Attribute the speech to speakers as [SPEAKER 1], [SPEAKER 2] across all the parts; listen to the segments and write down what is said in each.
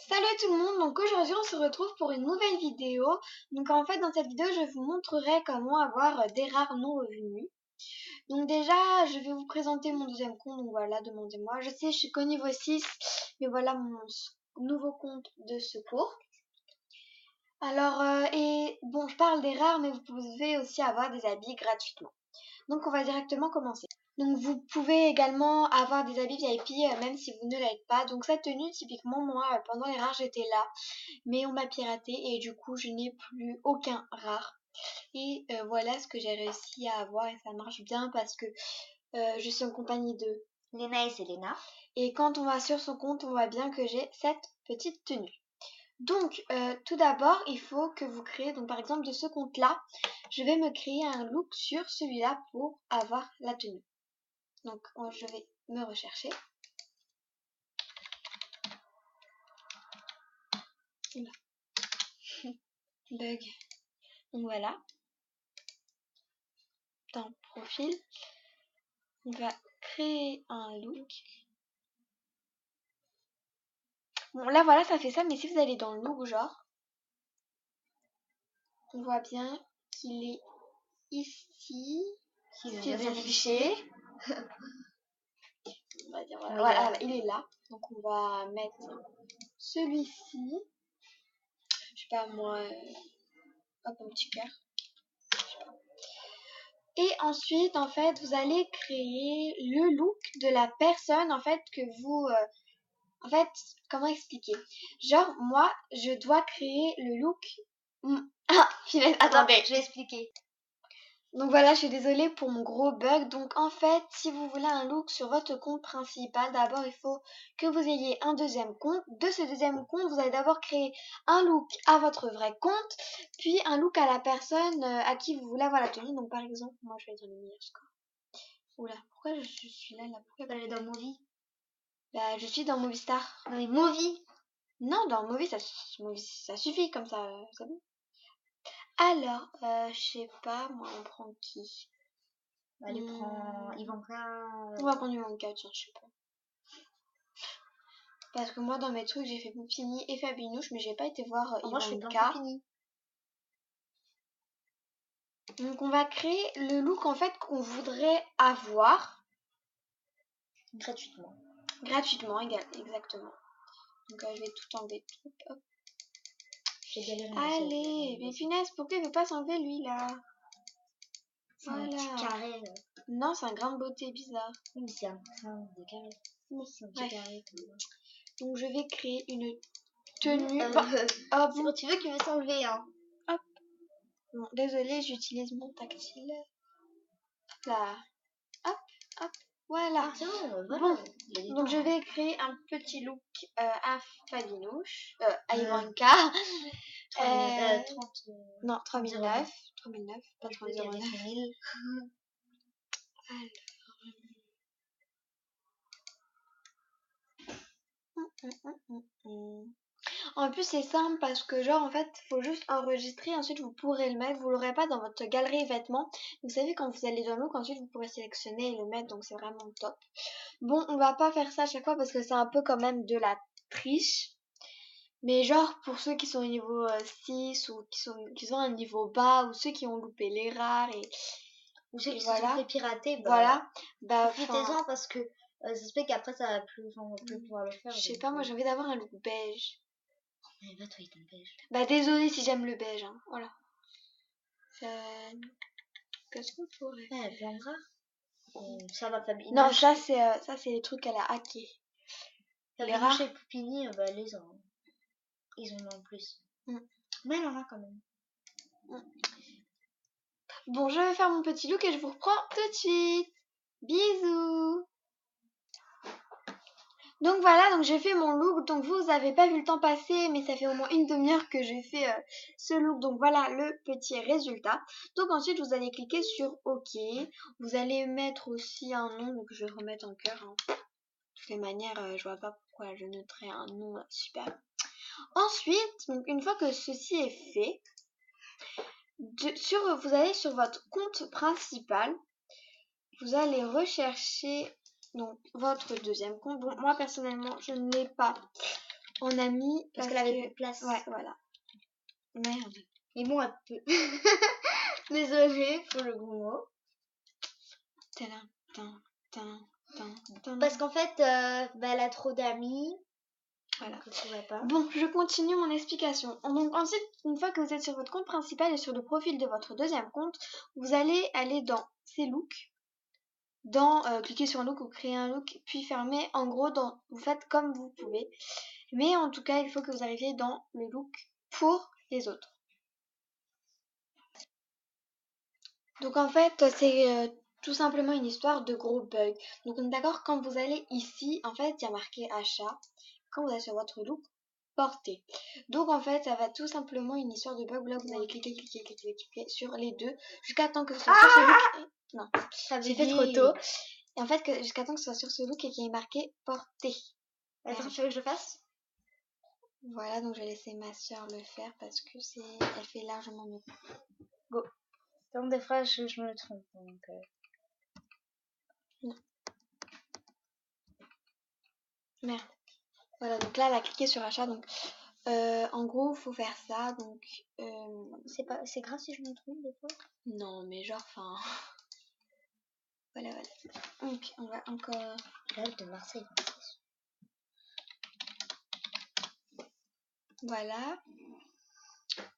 [SPEAKER 1] Salut tout le monde, donc aujourd'hui on se retrouve pour une nouvelle vidéo. Donc en fait dans cette vidéo je vous montrerai comment avoir des rares non revenus. Donc déjà je vais vous présenter mon deuxième compte, donc voilà, demandez-moi. Je sais je suis qu'au niveau 6, mais voilà mon nouveau compte de secours. Alors et bon je parle des rares mais vous pouvez aussi avoir des habits gratuitement. Donc on va directement commencer. Donc vous pouvez également avoir des habits VIP même si vous ne l'êtes pas. Donc cette tenue typiquement moi pendant les rares j'étais là. Mais on m'a piraté et du coup je n'ai plus aucun rare. Et voilà ce que j'ai réussi à avoir et ça marche bien parce que je suis en compagnie de
[SPEAKER 2] Léna et Selena.
[SPEAKER 1] Et quand on va sur son compte on voit bien que j'ai cette petite tenue. Donc tout d'abord il faut que vous créez, donc par exemple de ce compte là, je vais me créer un look sur celui-là pour avoir la tenue. Donc je vais me rechercher. Bug. Donc voilà. Dans profil. On va créer un look. Bon là voilà ça fait ça, mais si vous allez dans le look genre, on voit bien qu'il est ici.
[SPEAKER 2] Si
[SPEAKER 1] Si vous affichez. On va dire voilà,
[SPEAKER 2] Oui,
[SPEAKER 1] voilà, il est là. Donc on va mettre celui-ci. Je sais pas moi, hop un petit cœur. Et ensuite en fait vous allez créer le look de la personne en fait que vous en fait, comment expliquer? Genre, moi, je dois créer le look. Ah, finesse, attendez.
[SPEAKER 2] je vais expliquer.
[SPEAKER 1] Donc voilà, je suis désolée pour mon gros bug. Donc en fait, si vous voulez un look sur votre compte principal, d'abord il faut que vous ayez un deuxième compte. De ce deuxième compte, vous allez d'abord créer un look à votre vrai compte, puis un look à la personne à qui vous voulez avoir la tenue. Donc par exemple, moi je vais être dans le meilleur score. Oula, pourquoi je suis là pourquoi
[SPEAKER 2] Elle est dans Movie.
[SPEAKER 1] Bah, je suis dans Movistar.
[SPEAKER 2] Non mais Movie.
[SPEAKER 1] Non, dans Movie, ça suffit comme ça, c'est bon. Alors, je sais pas, moi, on prend qui?
[SPEAKER 2] Elle prend Ivanka.
[SPEAKER 1] On va prendre Ivanka, tiens, je sais pas. Parce que moi, dans mes trucs, j'ai fait Poupini et Fabinouche, mais j'ai pas été voir
[SPEAKER 2] Moi je fais plein
[SPEAKER 1] Ivanka.
[SPEAKER 2] Poupini.
[SPEAKER 1] Donc, on va créer le look, en fait, qu'on voudrait avoir.
[SPEAKER 2] Gratuitement.
[SPEAKER 1] Gratuitement, exactement. Donc, je vais tout enlever. Hop.
[SPEAKER 2] J'ai galéré.
[SPEAKER 1] Allez, mais punaise, pourquoi il veut pas s'enlever, lui, là?
[SPEAKER 2] C'est un petit carré.
[SPEAKER 1] Non, c'est un grain de beauté bizarre.
[SPEAKER 2] Oui, mais c'est un grain de carré. C'est un petit carré.
[SPEAKER 1] Donc, je vais créer une tenue.
[SPEAKER 2] Oh bon. Tu veux qu'il veut s'enlever, hein?
[SPEAKER 1] Hop. Bon, désolée, j'utilise mon tactile. Là. Hop, hop. Voilà.
[SPEAKER 2] Ah, bon,
[SPEAKER 1] Bon, donc je vais créer un petit look à Fabinouche, à Ivanka.
[SPEAKER 2] 30.
[SPEAKER 1] Non, 3009. 3009, pas 3009. Alors. En plus c'est simple parce que genre en fait faut juste enregistrer, ensuite vous pourrez le mettre, vous l'aurez pas dans votre galerie vêtements. Vous savez quand vous allez dans le look, ensuite vous pourrez sélectionner et le mettre, donc c'est vraiment top. Bon, on va pas faire ça à chaque fois parce que c'est un peu quand même de la triche. Mais genre pour ceux qui sont au niveau 6 ou qui sont à un niveau bas ou ceux qui ont loupé les rares
[SPEAKER 2] ou ceux qui
[SPEAKER 1] voilà.
[SPEAKER 2] se sont fait pirater,
[SPEAKER 1] voilà,
[SPEAKER 2] profitez-en parce que ça se fait qu'après ça va plus, on va plus pouvoir le faire.
[SPEAKER 1] Je sais pas, moi j'ai envie d'avoir un look beige.
[SPEAKER 2] Mais va toi, il est beige.
[SPEAKER 1] Bah désolé si j'aime le beige, hein. Voilà. Qu'est-ce qu'on pourrait
[SPEAKER 2] faire? Elle plein de rares. Ça va Fabien.
[SPEAKER 1] Non, ça c'est les trucs qu'elle a hacké.
[SPEAKER 2] Les rares et Poupini, les ont. Ils en ont en plus. Mais il en a quand même.
[SPEAKER 1] Bon, je vais faire mon petit look et je vous reprends tout de suite. Bisous. Donc voilà, donc j'ai fait mon look. Donc vous avez pas vu le temps passer, mais ça fait au moins une demi-heure que j'ai fait ce look. Donc voilà le petit résultat. Donc ensuite vous allez cliquer sur OK. Vous allez mettre aussi un nom, donc je vais remettre en cœur. Hein. De toutes les manières, je vois pas pourquoi je noterais un nom super. Ensuite, donc une fois que ceci est fait, vous allez sur votre compte principal, vous allez rechercher donc votre deuxième compte. Bon, moi personnellement, je ne l'ai pas. en ami.
[SPEAKER 2] Parce qu'elle avait plus de place.
[SPEAKER 1] Ouais, voilà. Merde.
[SPEAKER 2] Mais bon, elle peut. Désolée pour le gros mot. Parce qu'en fait, elle a trop d'amis.
[SPEAKER 1] Voilà.
[SPEAKER 2] Pas.
[SPEAKER 1] Bon, je continue mon explication. Donc ensuite, une fois que vous êtes sur votre compte principal et sur le profil de votre deuxième compte, vous allez aller dans ces looks, cliquer sur un look ou créer un look, puis fermer. En gros, vous faites comme vous pouvez. Mais en tout cas, il faut que vous arriviez dans le look pour les autres. Donc en fait, c'est tout simplement une histoire de gros bugs. Donc on est d'accord, quand vous allez ici, en fait, il y a marqué achat. Quand vous allez sur votre look, portée. Donc en fait, ça va tout simplement une histoire de bug. Là, vous allez cliquer sur les deux jusqu'à temps que ce soit sur ce look. Non, j'ai fait trop tôt. Et en fait, jusqu'à temps que ce soit sur ce look et qu'il y ait marqué portée.
[SPEAKER 2] Attends, tu veux que je le fasse?
[SPEAKER 1] Voilà, donc je vais laisser ma soeur le faire parce que elle fait largement mieux. Go.
[SPEAKER 2] Donc des fois, je me trompe. Donc,
[SPEAKER 1] non. Merde. Voilà, donc là, elle a cliqué sur achat. Donc, en gros, faut faire ça. Donc,
[SPEAKER 2] c'est grave si je me trompe des fois.
[SPEAKER 1] Non, mais genre, enfin. Voilà. Donc, on va encore.
[SPEAKER 2] L'œil de Marseille.
[SPEAKER 1] Voilà.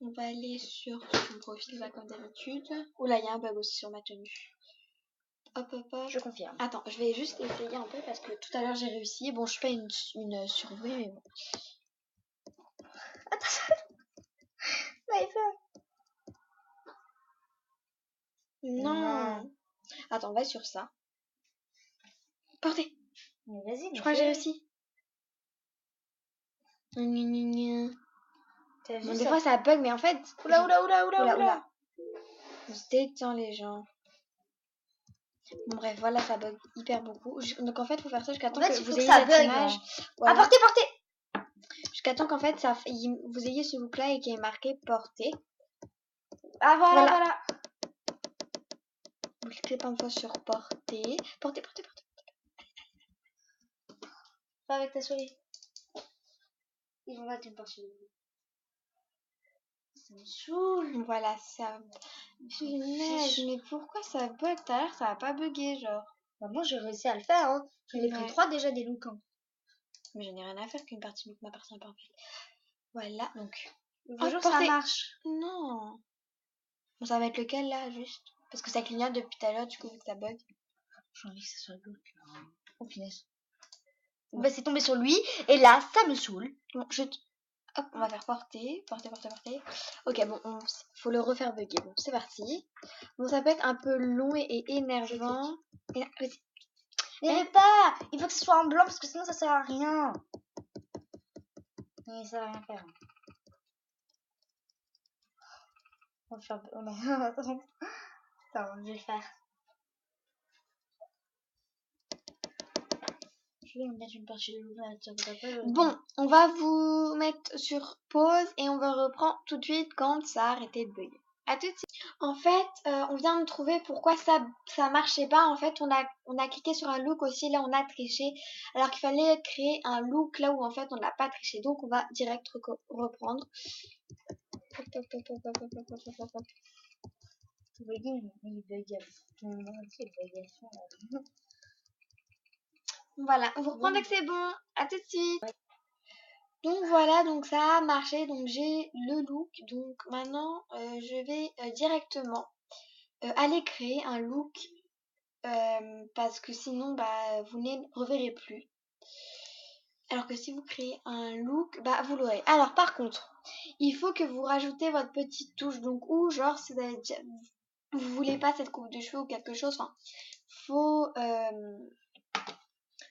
[SPEAKER 1] On va aller sur son profil, là, comme d'habitude. Oula, il y a un bug aussi sur ma tenue. Hop.
[SPEAKER 2] Je confirme.
[SPEAKER 1] Attends, je vais juste essayer un peu parce que tout à l'heure j'ai réussi. Bon, je suis pas une survie, mais bon.
[SPEAKER 2] Attends, j'avais peur.
[SPEAKER 1] Non. Attends, on va sur ça. Portez.
[SPEAKER 2] Mais vas-y,
[SPEAKER 1] je crois que j'ai réussi. Bon, des fois ça bug, mais en fait. Oula. On se détend les gens. Bon bref, voilà, ça bug hyper beaucoup. Donc en fait, il faut faire ça jusqu'à temps que vous ayez cette image.
[SPEAKER 2] Voilà. Ah, portez.
[SPEAKER 1] Jusqu'à temps qu'en fait, vous ayez ce look là et qu'il y ait marqué portée.
[SPEAKER 2] Ah voilà.
[SPEAKER 1] Vous cliquez plein de fois sur portée. Portée.
[SPEAKER 2] Pas avec ta souris. Ils vont mettre une portion. Ça me saoule.
[SPEAKER 1] Voilà, ça. Mais pourquoi ça bug? Tout à l'heure, ça a pas bugué, genre.
[SPEAKER 2] Bah, moi, j'ai réussi à le faire. Hein. J'en ai pris 3 déjà des looks. Hein.
[SPEAKER 1] Mais je n'ai rien à faire qu'une partie look m'appartient pas en fait. Voilà, donc.
[SPEAKER 2] Bonjour, ça marche.
[SPEAKER 1] Non. Bon, ça va être lequel là, juste? Parce que ça clignote depuis tout à l'heure, du coup, vu que ça bug.
[SPEAKER 2] J'ai envie que ça soit le look. Oh, punaise. Bah, c'est tombé sur lui. Et là, ça me saoule.
[SPEAKER 1] Bon, hop, on va faire porter. Ok, bon, faut le refaire bugger. Bon, c'est parti. Bon, ça peut être un peu long et énervant. Vas-y.
[SPEAKER 2] Mais pas. Il faut que ce soit en blanc parce que sinon ça sert à rien. Mais ça va rien faire. On va faire... Attends, je vais le faire. Je vais me mettre une partie de l'eau.
[SPEAKER 1] Bon, on va vous mettre sur pause et on va reprendre tout de suite quand ça a arrêté de bugger. À tout de suite. En fait, on vient de trouver pourquoi ça marchait pas. En fait, on a cliqué sur un look aussi, là on a triché. Alors qu'il fallait créer un look là où en fait on n'a pas triché. Donc on va direct reprendre. Voilà, on vous reprend dès que c'est bon. À tout de suite. Donc voilà, donc ça a marché, donc j'ai le look. Donc maintenant, je vais directement aller créer un look parce que sinon, vous ne les reverrez plus. Alors que si vous créez un look, vous l'aurez. Alors par contre, il faut que vous rajoutez votre petite touche. Donc ou genre si vous voulez pas cette coupe de cheveux ou quelque chose, enfin,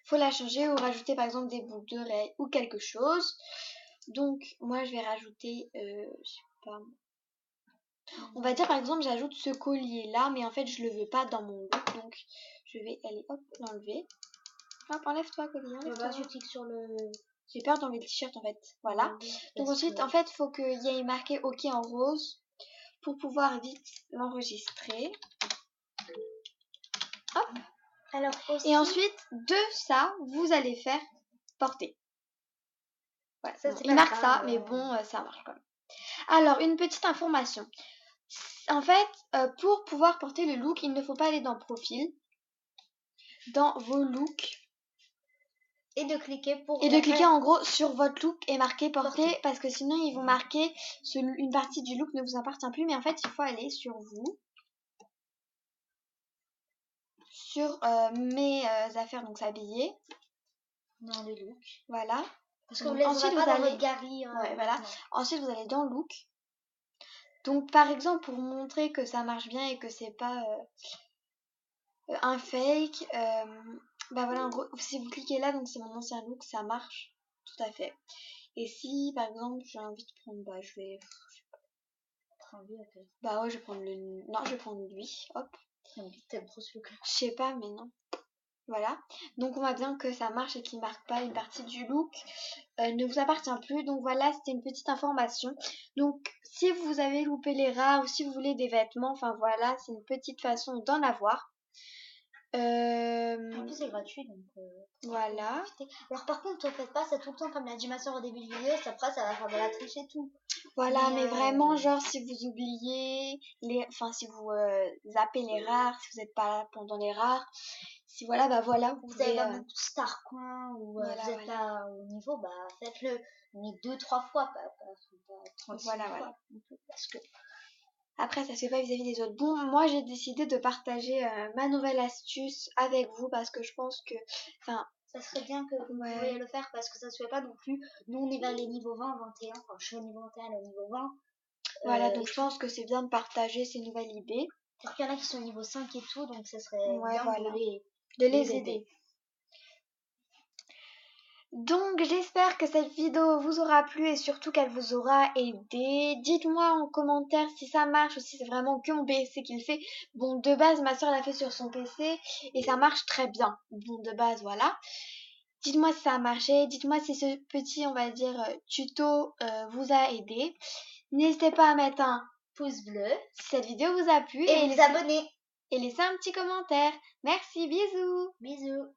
[SPEAKER 1] faut la changer ou rajouter par exemple des boucles d'oreilles ou quelque chose. Donc moi je vais rajouter, je sais pas, on va dire par exemple j'ajoute ce collier là, mais en fait je le veux pas dans mon look, donc je vais aller hop l'enlever. Hop, enlève-toi collier, enlève-toi.
[SPEAKER 2] Je clique sur le...
[SPEAKER 1] J'ai peur d'enlever le t-shirt en fait, voilà. Donc ensuite en fait faut qu'il y ait marqué OK en rose pour pouvoir vite l'enregistrer. Hop. Alors aussi... Et ensuite de ça vous allez faire porter. Voilà, ça, il marque ça, mais bon, ça marche quand même. Alors, une petite information. En fait, pour pouvoir porter le look, il ne faut pas aller dans Profil, dans vos looks.
[SPEAKER 2] Et de cliquer
[SPEAKER 1] en gros sur votre look et marquer porter, parce que sinon ils vont marquer une partie du look ne vous appartient plus, mais en fait il faut aller sur vous, sur mes affaires, donc s'habiller,
[SPEAKER 2] dans le look,
[SPEAKER 1] voilà,
[SPEAKER 2] parce que ensuite vous allez
[SPEAKER 1] voilà. Ensuite vous allez dans look. Donc par exemple, pour vous montrer que ça marche bien et que c'est pas un fake, bah voilà, en gros, si vous cliquez là, donc c'est mon ancien look, ça marche tout à fait. Et si par exemple j'ai envie de prendre, bah je vais prendre lui, okay. Bah ouais, je vais prendre non, je vais prendre lui, hop.
[SPEAKER 2] Peut-être trop ce look là.
[SPEAKER 1] Je sais pas, mais non. Voilà, donc on voit bien que ça marche et qu'il marque pas une partie du look ne vous appartient plus. Donc voilà, c'était une petite information. Donc si vous avez loupé les rares ou si vous voulez des vêtements, enfin voilà, c'est une petite façon d'en avoir.
[SPEAKER 2] En plus c'est gratuit, donc
[SPEAKER 1] voilà.
[SPEAKER 2] Alors par contre, ne faites pas ça tout le temps comme l'a dit ma soeur au début de vidéo, après ça va faire de la triche et tout.
[SPEAKER 1] Voilà, mais vraiment, genre si vous oubliez si vous zappez les rares, si vous n'êtes pas là pendant les rares, si voilà, bah voilà,
[SPEAKER 2] vous avez pas beaucoup de Starcoin ou vous êtes pas au niveau, bah faites-le, mais 2-3 fois, pas 36
[SPEAKER 1] voilà,
[SPEAKER 2] fois.
[SPEAKER 1] Voilà. Parce que après, ça se fait pas vis-à-vis des autres. Bon, moi j'ai décidé de partager ma nouvelle astuce avec vous parce que je pense que, enfin,
[SPEAKER 2] ça serait bien que vous pouviez le faire parce que ça se fait pas non plus. Nous on est vers les niveaux 20, 21, enfin je suis au niveau 21, au niveau 20.
[SPEAKER 1] Voilà, donc je pense que c'est bien de partager ces nouvelles idées.
[SPEAKER 2] Alors qu'il y en a qui sont au niveau 5 et tout, donc ça serait bien
[SPEAKER 1] de les aider. Donc j'espère que cette vidéo vous aura plu et surtout qu'elle vous aura aidé. Dites-moi en commentaire si ça marche ou si c'est vraiment que mon PC qui le fait. Bon, de base, ma soeur l'a fait sur son PC et ça marche très bien. Bon, de base, voilà. Dites-moi si ça a marché. Dites-moi si ce petit, on va dire, tuto vous a aidé. N'hésitez pas à mettre un pouce bleu si cette vidéo vous a plu.
[SPEAKER 2] Et vous abonner.
[SPEAKER 1] Et laisser un petit commentaire. Merci, bisous.
[SPEAKER 2] Bisous.